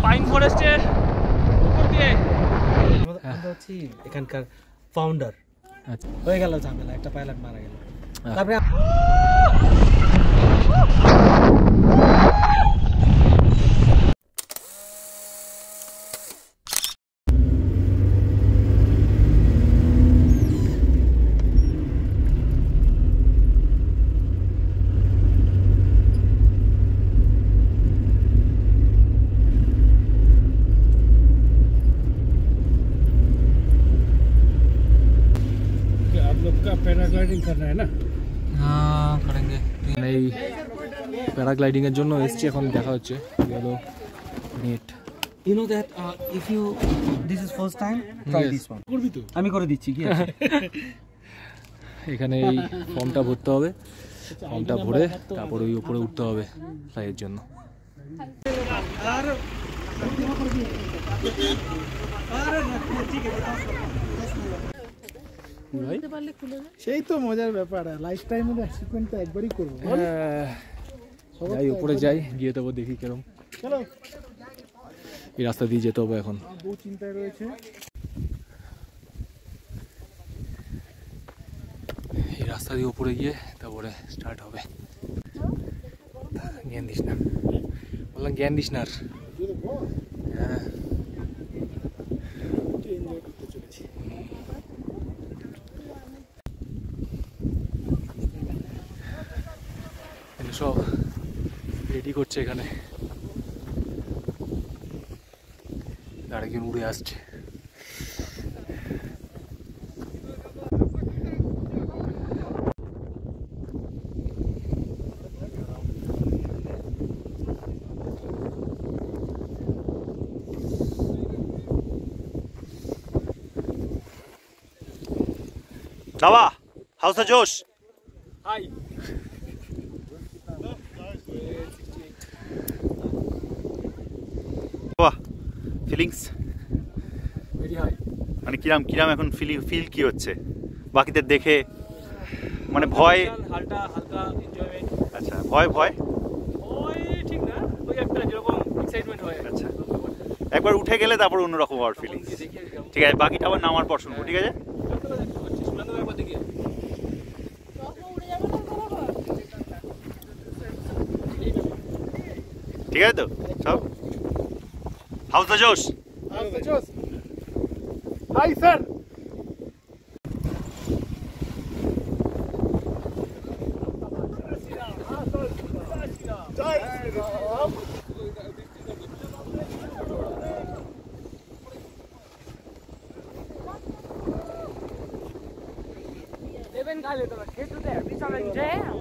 Pine ফরেস্টের উপর দিয়ে আমরা হচ্ছে এখানকার ফাউন্ডার। আচ্ছা, হয়ে গেল ঝামেলা, একটা পাইলট মারা গেল। তারপরে पैराग्लाइडिंग करना है ना? हाँ करेंगे। এই প্যারাগ্লাইডিং এর জন্য এসছি, এখন দেখা হচ্ছে গেল net. you know that if you this is first time try this one করবি তো, আমি করে দিচ্ছি কি আছে। এখানে এই ফর্মটা ভরতে হবে, ফর্মটা ভরে তারপর ওই উপরে উঠতে হবে ফ্লাইয়ের জন্য। সেই তো মজার ব্যাপার, লাইফ টাইমের অ্যাচিভমেন্ট তো একবারই করব। যাই উপরে যাই, গিয়ে তবে দেখি কেরম। চলো, এই রাস্তা দিয়ে যেতে হবে এখন। বহু চিন্তায় রয়েছে। এই রাস্তা দিয়ে উপরে গিয়ে তারপরে স্টার্ট হবে। জ্ঞান দিস না, বললাম জ্ঞান দিস না। হ্যাঁ এনজয় করতে চলেছি। সব রেডি করছে এখানে, আরেকজন উড়ে আসছে। Dava, how's the Josh? Hi. Dava, feelings? Very high. মানে কিরাম এখন ফিল কি হচ্ছে বাকিদের দেখে? মানে ভয়, হালকা হালকা এনজয়মেন্ট। আচ্ছা, ভয় ভয় ওই ঠিক না, ওই একটা যেরকম এক্সাইটমেন্ট হয়। আচ্ছা, একবার উঠে গেলে তারপর অন্যরকম আর ফিলিংস। ঠিক আছে, বাকিটা আবার নামার পর শুনবো, ঠিক আছে? ঠিক আছে তো সব? হাউস দ্য জোশ? Hi sir. Bengal is the kid to there. We saw in jam.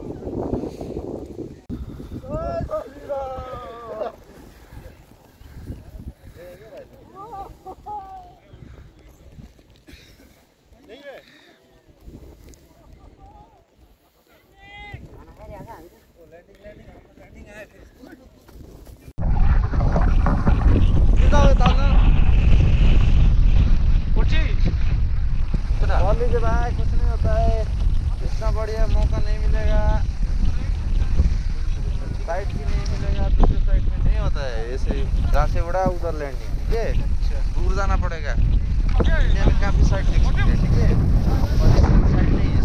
भाई कुछ नहीं होता है, इतना बढ़िया मौका नहीं मिलेगा, साइड भी नहीं मिलेगा, दूसरे साइड में नहीं होता है ऐसे। जहाँ से उड़ा उधर लैंडिंग, ठीक है? दूर जाना पड़ेगा। इंडिया में काफी साइड देख सकते हैं, ठीक है? साइड नहीं है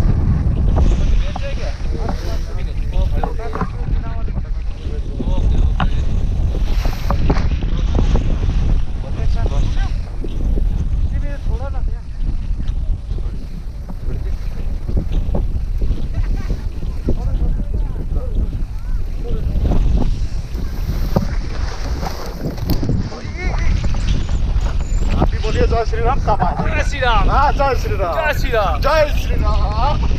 थोड़ा ना जय श्री राम। जय श्री राम। हाँ, जय श्री राम, जय श्री राम, जय श्री राम।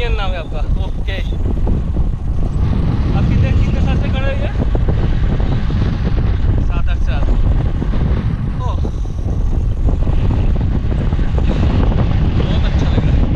इंडियन नाम है आपका, ओके। आप कितने कितने साल से कर रहे हैं? 7-8 साल। ओह, बहुत अच्छा लग रहा है।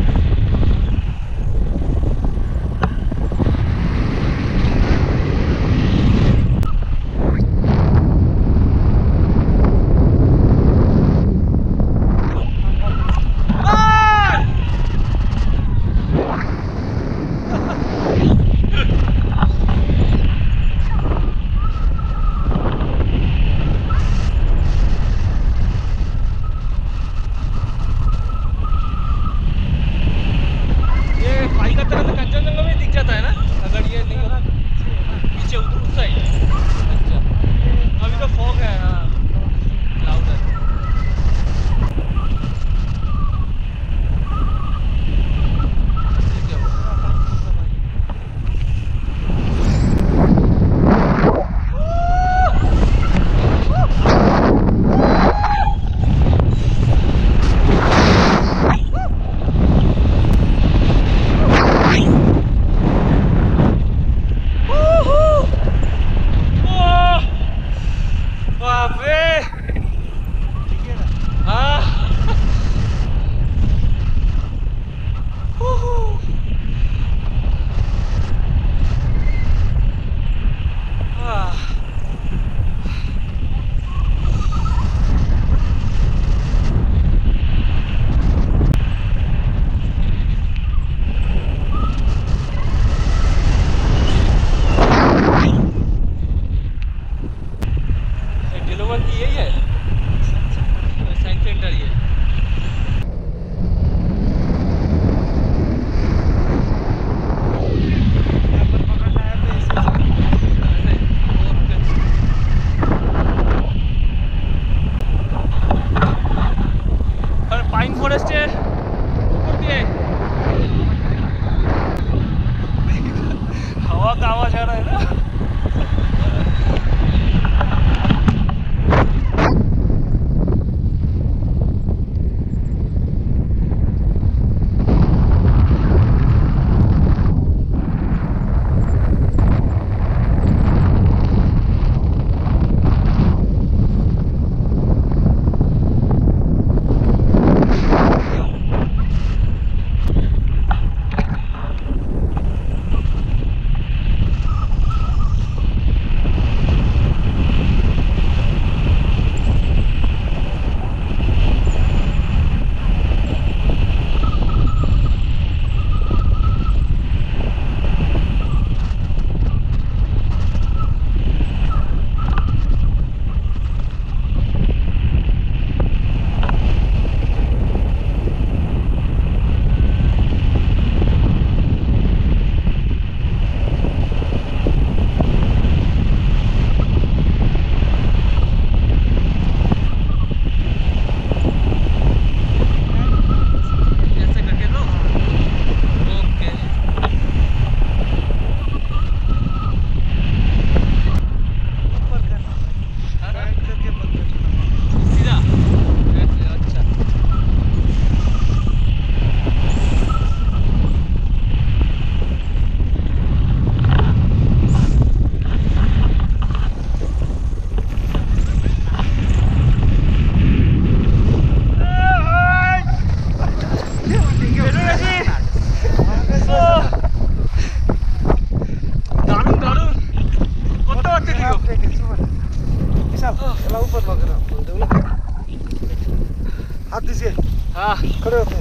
खड़े होते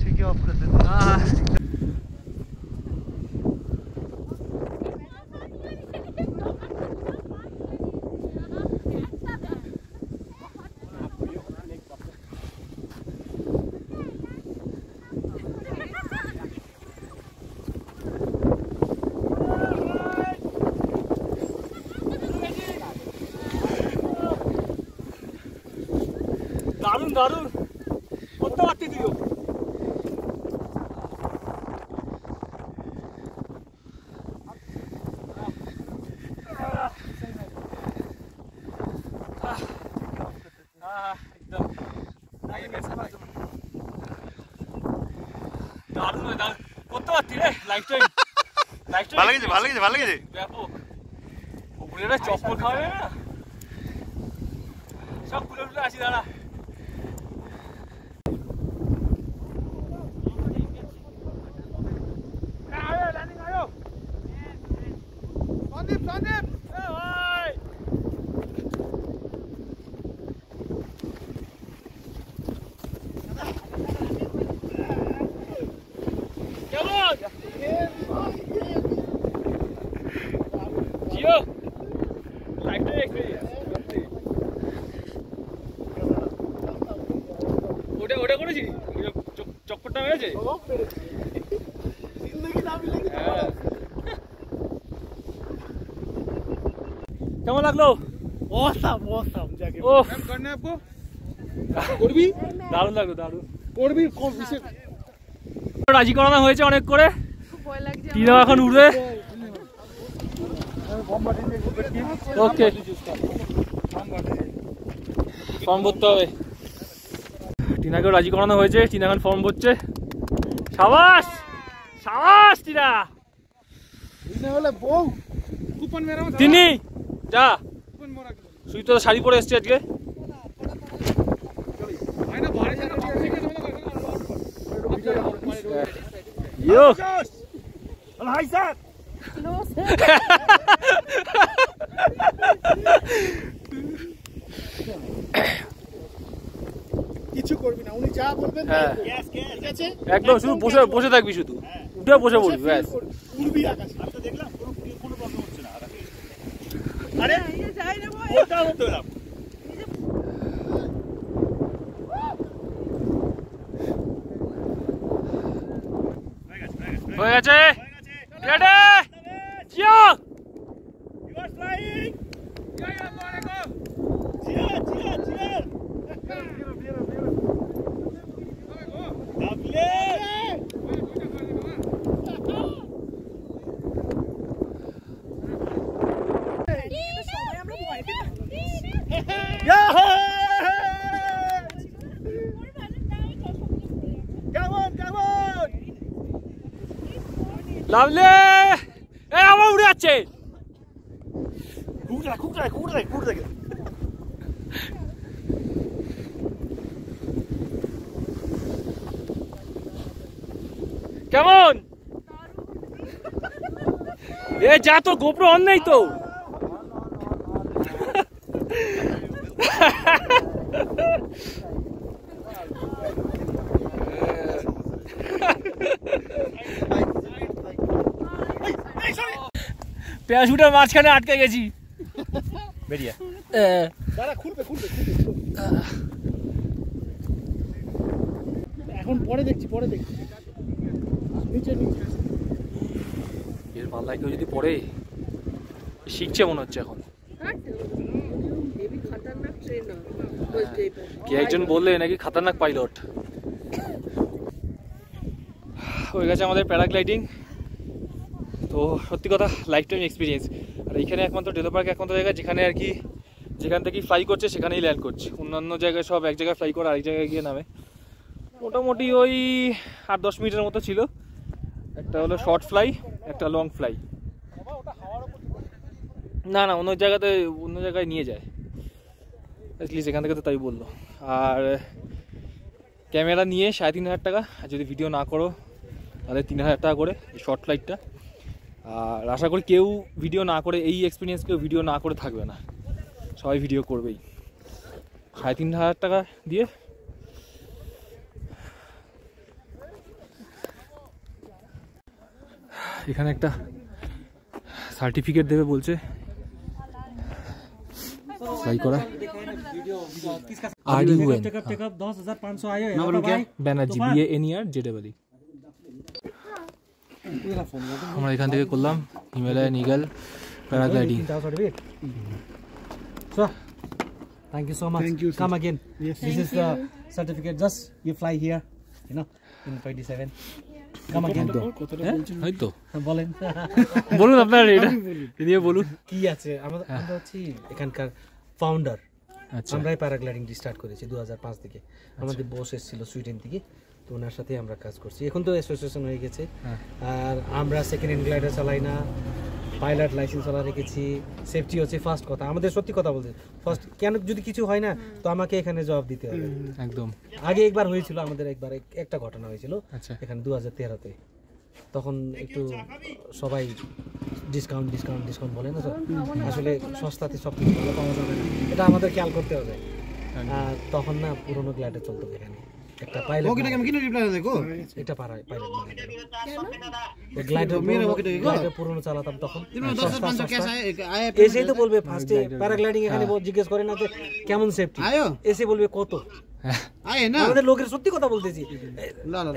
ठीक है, ऑफ कर देते। দারুণ দারুণ করতে পারতি তুইও। একদম সত্যি রে লাইফ টাইম ভালো লেগেছে ভালো লেগেছে ভালো লেগেছে ব্যাপক উপরে একটা চপ্পল খাওয়াবে না সব খুলে খুলে আসি দাঁড়া ওটা করেছি চক্করটা মেরেছে কেমন লাগলো awesome awesome যাকে ও করনে আপকো করবি দারুণ লাগলো দারুণ করবি কোন বিশেষ রাজি করানো হয়েছে অনেক করে খুব ভয় লাগছে টিনা এখন উড়বে ওকে ফর্ম ভরতে হবে টিনাকেও রাজি করানো হয়েছে টিনা এখন ফর্ম ভরছে সাবাস সাবাস টিনা দিনে হলে বউ কুপন মেরাও তিনি যা কুপন মোরা সুই তো শাড়ি পরে এসছে আজকে আইনা ভাড়া ছাড়া ইয়ো হাই স্যার কিছু করবি না উনি যা বলবেন ঠিক আছে একদম শুধু বসে বসে থাকবি শুধু উঠে বসে পড়বি ব্যাস উড়বি আকাশে আমি তো দেখলাম কোনো প্রশ্ন হচ্ছে না আরে যাই না ভাই ওটা বলতে হলাম হয়ে গেছে ready Jio You are flying! Cheer, cheer, cheer! Lovely এই আমার উড়ে যাচ্ছে কেমন এ যা তো গোপ্রো অন নেই তো প্যারাশুটের মাঝখানে আটকে গেছি বেরিয়ে দাঁড়া খুলবে এখন পরে দেখছি নিচে এর পাল্লায় কেউ যদি পড়ে শিখছে মনে হচ্ছে এখন হেভি খতরনাক ট্রেন কে একজন বললে নাকি খতরনাক পাইলট হয়ে গেছে আমাদের প্যারাগ্লাইডিং তো সত্যি কথা লাইফ টাইম এক্সপিরিয়েন্স আর এইখানে একমাত্র ডেলো পার্ক একমাত্র জায়গা যেখানে আর কি যেখান থেকে ফ্লাই করছে সেখানেই ল্যান্ড করছে অন্যান্য জায়গায় সব এক জায়গায় ফ্লাই করে আরেক জায়গায় গিয়ে নামে মোটামুটি ওই 8-10 মিনিটের মতো ছিল একটা হলো শর্ট ফ্লাই একটা লং ফ্লাই না অন্য জায়গায় নিয়ে যায় অ্যাটলিস্ট এখান থেকে তো তাই বললো আর ক্যামেরা নিয়ে 3,500 টাকা আর যদি ভিডিও না করো তাহলে 3,000 টাকা করে শর্ট ফ্লাইটটা আর আশা করি কেউ ভিডিও না করে এই এক্সপিরিয়েন্স কেউ ভিডিও না করে থাকবে না সবাই ভিডিও করবেই 3,500 টাকা দিয়ে এখানে একটা সার্টিফিকেট দেবে বলছে फ्लाई करा RUN टेकअप 10,500 आयो नंबर क्या बैनर्जी BANER JEE আমরা এখান থেকে করলাম Himalayan eagle paragliding So thank you so much. Come again. Yes. This is the certificate. Just you fly here, you know, in 27. Come again. এই তো বলেন বলুন আপনারা এটা নিয়ে বলুন কি আছে আমরা হচ্ছে এখানকার ফাউন্ডার আচ্ছা আমরাই প্যারাগ্লাইডিং স্টার্ট করেছি 2005 থেকে আমাদের বস এসেছিল সুইডেন থেকে তো ওনার সাথে আমরা কাজ করছি। এখন তো অ্যাসোসিয়েশন হয়ে গেছে। আর আমরা সেকেন্ড হ্যান্ড গ্লাইডার চালাই না, পাইলট লাইসেন্স ওলা রেখেছি। সেফটি হচ্ছে ফার্স্ট কথা, আমাদের সত্যি কথা বলতে ফার্স্ট। কেন যদি কিছু হয় না তো আমাকে এখানে জবাব দিতে হবে একদম। আগে একবার হয়েছিল আমাদের, একবার একটা ঘটনা হয়েছিল আচ্ছা এখানে 2013-তে। তখন একটু সবাই ডিসকাউন্ট বলে না, তো আসলে সস্তাতে সব কিছু ভালো পাওয়া যাবে না, এটা আমাদের খেয়াল করতে হবে। আর তখন না পুরোনো গ্লাইডার চলতো এখানে, একটা পাইলট এটা পাইলট গ্লাইডার পুরোনো চালাতাম তখন। এসেই তো বলবে ফার্স্টে প্যারাগ্লাইডিং এখানে জিজ্ঞেস করে না যে কেমন সেফটি, এসে বলবে কত। আমাদের লোকের সত্যি কথা বলতেছি,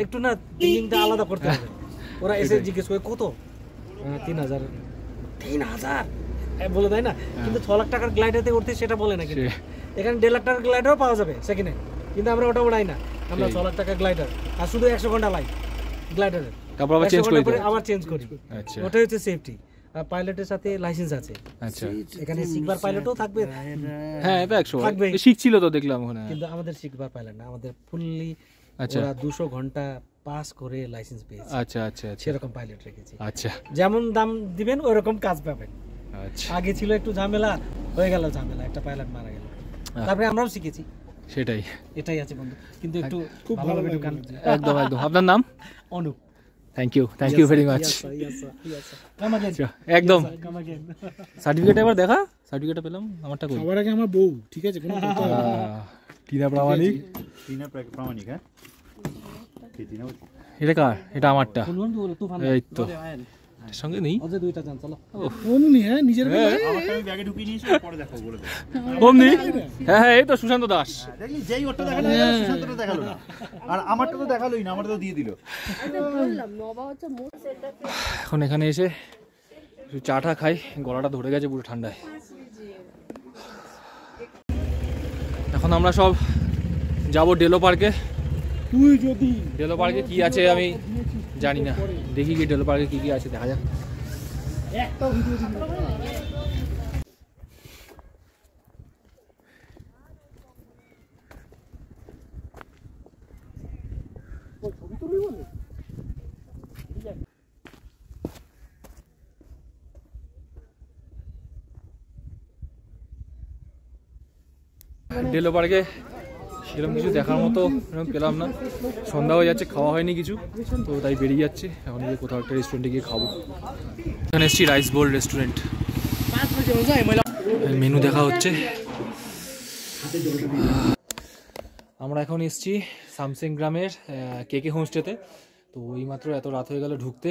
একটু না থিঙ্কিংটা আলাদা করতে হবে। ওরা এসে জিজ্ঞেস করে কত, 3000 বলে দেয় না, কিন্তু 6 লাখ টাকার গ্লাইডারতে উঠতে সেটা বলে না। কিন্তু এখানে 1.5 লাখ টাকার গ্লাইডারও পাওয়া যাবে সেকেন্ডে, কিন্তু আমরা ওটা উড়াই না। আমরা 6 লাখ টাকার গ্লাইডার আর শুধু 100 ঘন্টা লাই গ্লাইডারের, তারপর আবার চেঞ্জ করি, আবার চেঞ্জ করি। আচ্ছা, ওটাই হচ্ছে সেফটি। আর পাইলটের সাথে লাইসেন্স আছে। আচ্ছা, এখানে শিখবার পাইলটও থাকবে। হ্যাঁ এটা 100 শিখছিল তো দেখলাম ওখানে। কিন্তু আমাদের শিখবার পাইলট না, আমাদের ফুললি আচ্ছা 200 ঘন্টা পাস করে লাইসেন্স পেয়েছে। আচ্ছা আচ্ছা আচ্ছা, সেরকম পাইলট রেখেছি। আচ্ছা, যেমন দাম দিবেন ওইরকম কাজ পাবেন। আচ্ছা, আগে ছিল একটু ঝামেলা, হয়ে গেল ঝামেলা, একটা পাইলট মারা গেল, তারপরে আমরাও শিখেছি। সেটাই, এটাই আছে বন্ধু, কিন্তু একটু খুব ভালো গান। একদম একদম। আপনার নাম? Anup. Thank you very much. একদম। সার্টিফিকেট একবার দেখা, সার্টিফিকেটটা পেলাম। আমারটা কই? সবার আগে আমার বউ, ঠিক আছে, কোনো কথা হবে না। টিনা প্রামাণিক, হ্যাঁ এটা কার? এটা আমারটা। এই তো সঙ্গে নেই দুইটা জান, চলো অমনি। হ্যাঁ নিজের ব্যাগে ঢুকিয়ে নিয়েছি, পরে দেখাবো বলে দে। অমনি। হ্যাঁ হ্যাঁ, এই তো সুশান্ত দাস। দেখলি যেই ওটা দেখালো সুশান্তটা দেখালো না, আর আমারটা তো দেখালোই না, আমারটা তো দিয়ে দিল। এখন এখানে এসে একটু চাটা খাই, গলাটা ধরে গেছে পুরো ঠান্ডায়। এখন আমরা সব যাব ডেলো পার্কে। তুই যদি ডেলো পার্কে কি আছে আমি জানি না, দেখি কি ডেলো পার্কে কি কি আছে, দেখা যাক। একটা ভিডিও দিন। ছবি তুলি বলে ডেলো পার্কে সেরকম কিছু দেখার মতো এরকম পেলাম না, সন্ধ্যা হয়ে যাচ্ছে, খাওয়া হয়নি কিছু, তো তাই বেরিয়ে যাচ্ছে। এখন গিয়ে কোথাও একটা রেস্টুরেন্টে গিয়ে খাবো। এখানে এসেছি রাইস বোল রেস্টুরেন্ট, মেনু দেখা হচ্ছে। আমরা এখন এসেছি সামসিং গ্রামের কেকে হোমস্টেতে। তো ওই মাত্র এত রাত হয়ে গেল ঢুকতে,